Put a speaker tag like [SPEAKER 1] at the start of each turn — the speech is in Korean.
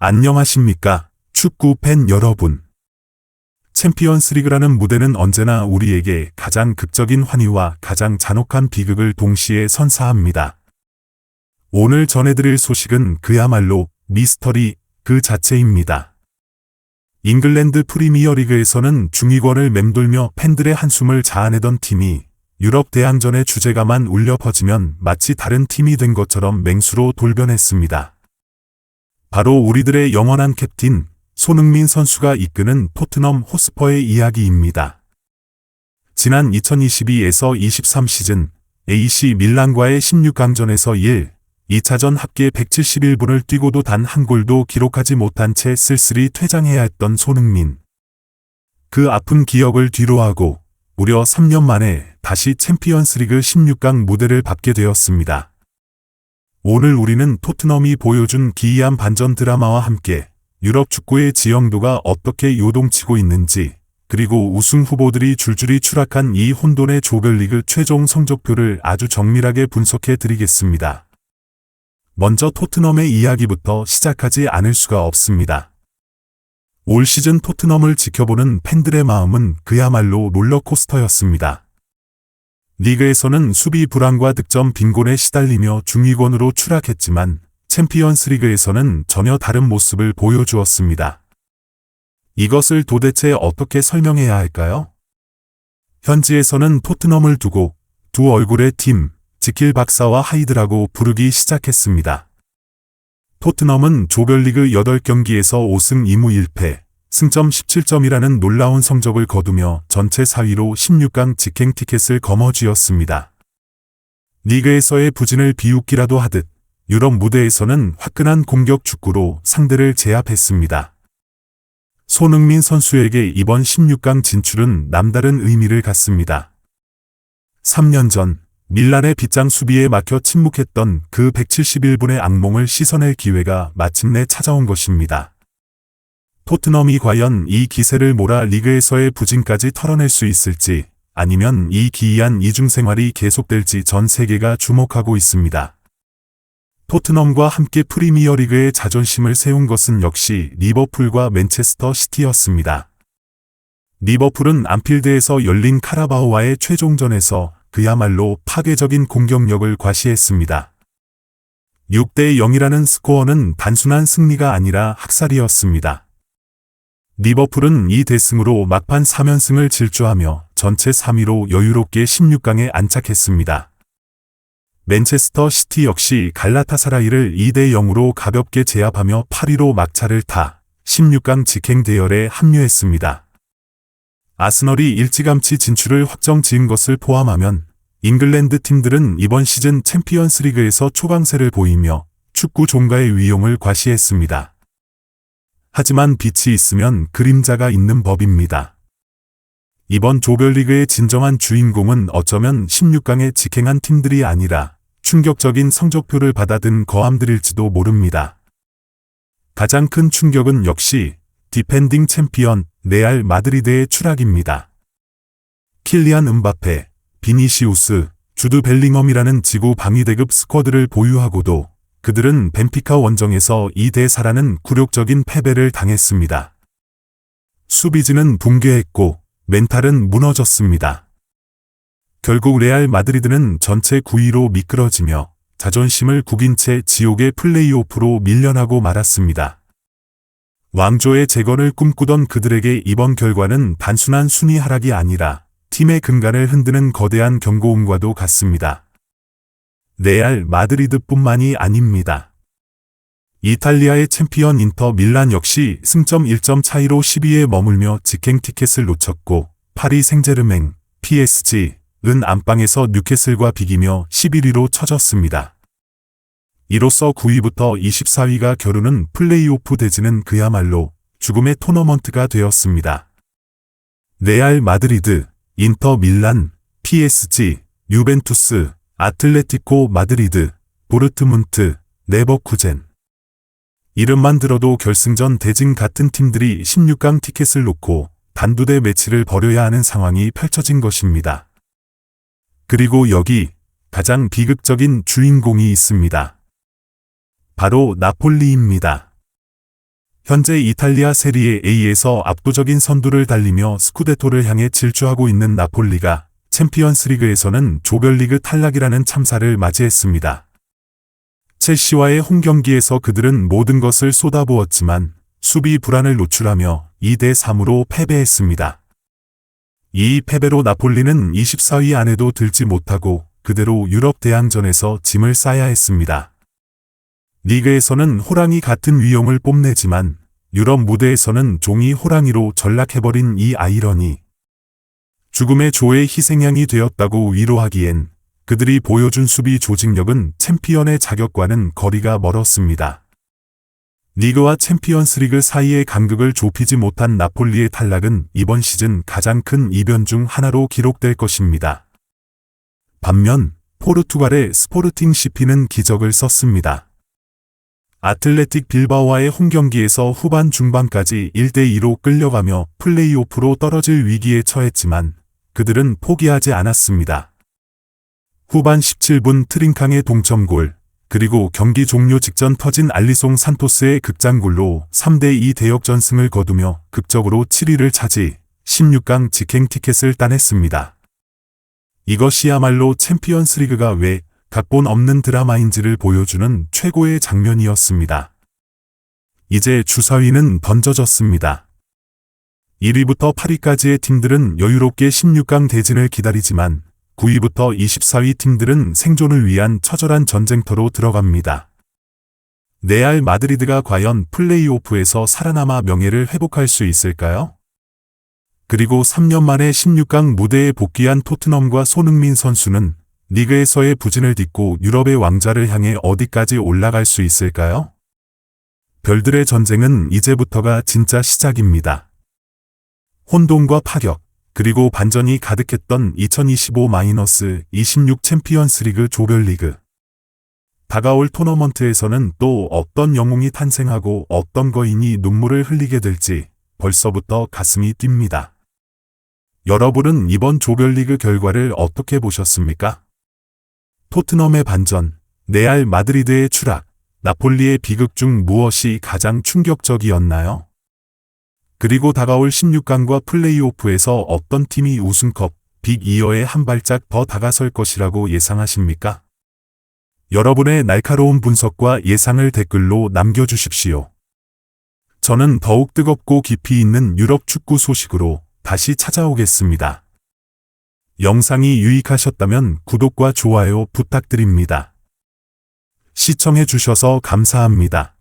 [SPEAKER 1] 안녕하십니까, 축구 팬 여러분. 챔피언스리그라는 무대는 언제나 우리에게 가장 극적인 환희와 가장 잔혹한 비극을 동시에 선사합니다. 오늘 전해드릴 소식은 그야말로 미스터리 그 자체입니다. 잉글랜드 프리미어리그에서는 중위권을 맴돌며 팬들의 한숨을 자아내던 팀이 유럽 대항전의 주제가만 울려 퍼지면 마치 다른 팀이 된 것처럼 맹수로 돌변했습니다. 바로 우리들의 영원한 캡틴 손흥민 선수가 이끄는 토트넘 호스퍼의 이야기입니다. 지난 2022에서 23 시즌 AC 밀란과의 16강전에서 2차전 합계 171분을 뛰고도 단 한 골도 기록하지 못한 채 쓸쓸히 퇴장해야 했던 손흥민. 그 아픈 기억을 뒤로하고 무려 3년 만에 다시 챔피언스리그 16강 무대를 밟게 되었습니다. 오늘 우리는 토트넘이 보여준 기이한 반전 드라마와 함께 유럽 축구의 지형도가 어떻게 요동치고 있는지, 그리고 우승 후보들이 줄줄이 추락한 이 혼돈의 조별리그 최종 성적표를 아주 정밀하게 분석해 드리겠습니다. 먼저 토트넘의 이야기부터 시작하지 않을 수가 없습니다. 올 시즌 토트넘을 지켜보는 팬들의 마음은 그야말로 롤러코스터였습니다. 리그에서는 수비 불안과 득점 빈곤에 시달리며 중위권으로 추락했지만 챔피언스리그에서는 전혀 다른 모습을 보여주었습니다. 이것을 도대체 어떻게 설명해야 할까요? 현지에서는 토트넘을 두고 두 얼굴의 팀, 지킬 박사와 하이드라고 부르기 시작했습니다. 토트넘은 조별리그 8경기에서 5승 2무 1패, 승점 17점이라는 놀라운 성적을 거두며 전체 4위로 16강 직행 티켓을 거머쥐었습니다. 리그에서의 부진을 비웃기라도 하듯 유럽 무대에서는 화끈한 공격 축구로 상대를 제압했습니다. 손흥민 선수에게 이번 16강 진출은 남다른 의미를 갖습니다. 3년 전 밀란의 빗장 수비에 막혀 침묵했던 그 171분의 악몽을 씻어낼 기회가 마침내 찾아온 것입니다. 토트넘이 과연 이 기세를 몰아 리그에서의 부진까지 털어낼 수 있을지, 아니면 이 기이한 이중생활이 계속될지 전 세계가 주목하고 있습니다. 토트넘과 함께 프리미어리그의 자존심을 세운 것은 역시 리버풀과 맨체스터 시티였습니다. 리버풀은 안필드에서 열린 카라바오와의 최종전에서 그야말로 파괴적인 공격력을 과시했습니다. 6대 0이라는 스코어는 단순한 승리가 아니라 학살이었습니다. 리버풀은 이 대승으로 막판 3연승을 질주하며 전체 3위로 여유롭게 16강에 안착했습니다. 맨체스터 시티 역시 갈라타사라이를 2대 0으로 가볍게 제압하며 8위로 막차를 타 16강 직행 대열에 합류했습니다. 아스널이 일찌감치 진출을 확정 지은 것을 포함하면 잉글랜드 팀들은 이번 시즌 챔피언스리그에서 초강세를 보이며 축구 종가의 위용을 과시했습니다. 하지만 빛이 있으면 그림자가 있는 법입니다. 이번 조별리그의 진정한 주인공은 어쩌면 16강에 직행한 팀들이 아니라 충격적인 성적표를 받아든 거함들일지도 모릅니다. 가장 큰 충격은 역시 디펜딩 챔피언 레알 마드리드의 추락입니다. 킬리안 음바페, 비니시우스, 주드 벨링엄이라는 지구 방위대급 스쿼드를 보유하고도 그들은 벤피카 원정에서 2대 4라는 굴욕적인 패배를 당했습니다. 수비진은 붕괴했고 멘탈은 무너졌습니다. 결국 레알 마드리드는 전체 9위로 미끄러지며 자존심을 구긴 채 지옥의 플레이오프로 밀려나고 말았습니다. 왕조의 재건을 꿈꾸던 그들에게 이번 결과는 단순한 순위 하락이 아니라 팀의 근간을 흔드는 거대한 경고음과도 같습니다. 레알 마드리드뿐만이 아닙니다. 이탈리아의 챔피언 인터 밀란 역시 승점 1점 차이로 10위에 머물며 직행 티켓을 놓쳤고, 파리 생제르맹, PSG는 안방에서 뉴캐슬과 비기며 11위로 처졌습니다. 이로써 9위부터 24위가 겨루는 플레이오프 대진은 그야말로 죽음의 토너먼트가 되었습니다. 레알 마드리드, 인터 밀란, PSG, 유벤투스, 아틀레티코 마드리드, 도르트문트, 레버쿠젠. 이름만 들어도 결승전 대진 같은 팀들이 16강 티켓을 놓고 단두대 매치를 벌여야 하는 상황이 펼쳐진 것입니다. 그리고 여기 가장 비극적인 주인공이 있습니다. 바로 나폴리입니다. 현재 이탈리아 세리에 A에서 압도적인 선두를 달리며 스쿠데토를 향해 질주하고 있는 나폴리가 챔피언스리그에서는 조별리그 탈락이라는 참사를 맞이했습니다. 첼시와의 홈경기에서 그들은 모든 것을 쏟아부었지만 수비 불안을 노출하며 2대3으로 패배했습니다. 이 패배로 나폴리는 24위 안에도 들지 못하고 그대로 유럽 대항전에서 짐을 싸야 했습니다. 리그에서는 호랑이 같은 위용을 뽐내지만 유럽 무대에서는 종이 호랑이로 전락해버린 이 아이러니. 죽음의 조의 희생양이 되었다고 위로하기엔 그들이 보여준 수비 조직력은 챔피언의 자격과는 거리가 멀었습니다. 리그와 챔피언스리그 사이의 간극을 좁히지 못한 나폴리의 탈락은 이번 시즌 가장 큰 이변 중 하나로 기록될 것입니다. 반면 포르투갈의 스포르팅 CP는 기적을 썼습니다. 아틀레틱 빌바오와의 홈경기에서 후반 중반까지 1대2로 끌려가며 플레이오프로 떨어질 위기에 처했지만 그들은 포기하지 않았습니다. 후반 17분 트링캉의 동점골, 그리고 경기 종료 직전 터진 알리송 산토스의 극장골로 3대2 대역전승을 거두며 극적으로 7위를 차지 16강 직행 티켓을 따냈습니다. 이것이야말로 챔피언스리그가 왜 각본 없는 드라마인지를 보여주는 최고의 장면이었습니다. 이제 주사위는 던져졌습니다. 1위부터 8위까지의 팀들은 여유롭게 16강 대진을 기다리지만 9위부터 24위 팀들은 생존을 위한 처절한 전쟁터로 들어갑니다. 레알 마드리드가 과연 플레이오프에서 살아남아 명예를 회복할 수 있을까요? 그리고 3년 만에 16강 무대에 복귀한 토트넘과 손흥민 선수는 리그에서의 부진을 딛고 유럽의 왕좌를 향해 어디까지 올라갈 수 있을까요? 별들의 전쟁은 이제부터가 진짜 시작입니다. 혼돈과 파격, 그리고 반전이 가득했던 2025-26 챔피언스리그 조별리그. 다가올 토너먼트에서는 또 어떤 영웅이 탄생하고 어떤 거인이 눈물을 흘리게 될지 벌써부터 가슴이 뜁니다. 여러분은 이번 조별리그 결과를 어떻게 보셨습니까? 토트넘의 반전, 레알 마드리드의 추락, 나폴리의 비극 중 무엇이 가장 충격적이었나요? 그리고 다가올 16강과 플레이오프에서 어떤 팀이 우승컵, 빅2에 한 발짝 더 다가설 것이라고 예상하십니까? 여러분의 날카로운 분석과 예상을 댓글로 남겨주십시오. 저는 더욱 뜨겁고 깊이 있는 유럽 축구 소식으로 다시 찾아오겠습니다. 영상이 유익하셨다면 구독과 좋아요 부탁드립니다. 시청해주셔서 감사합니다.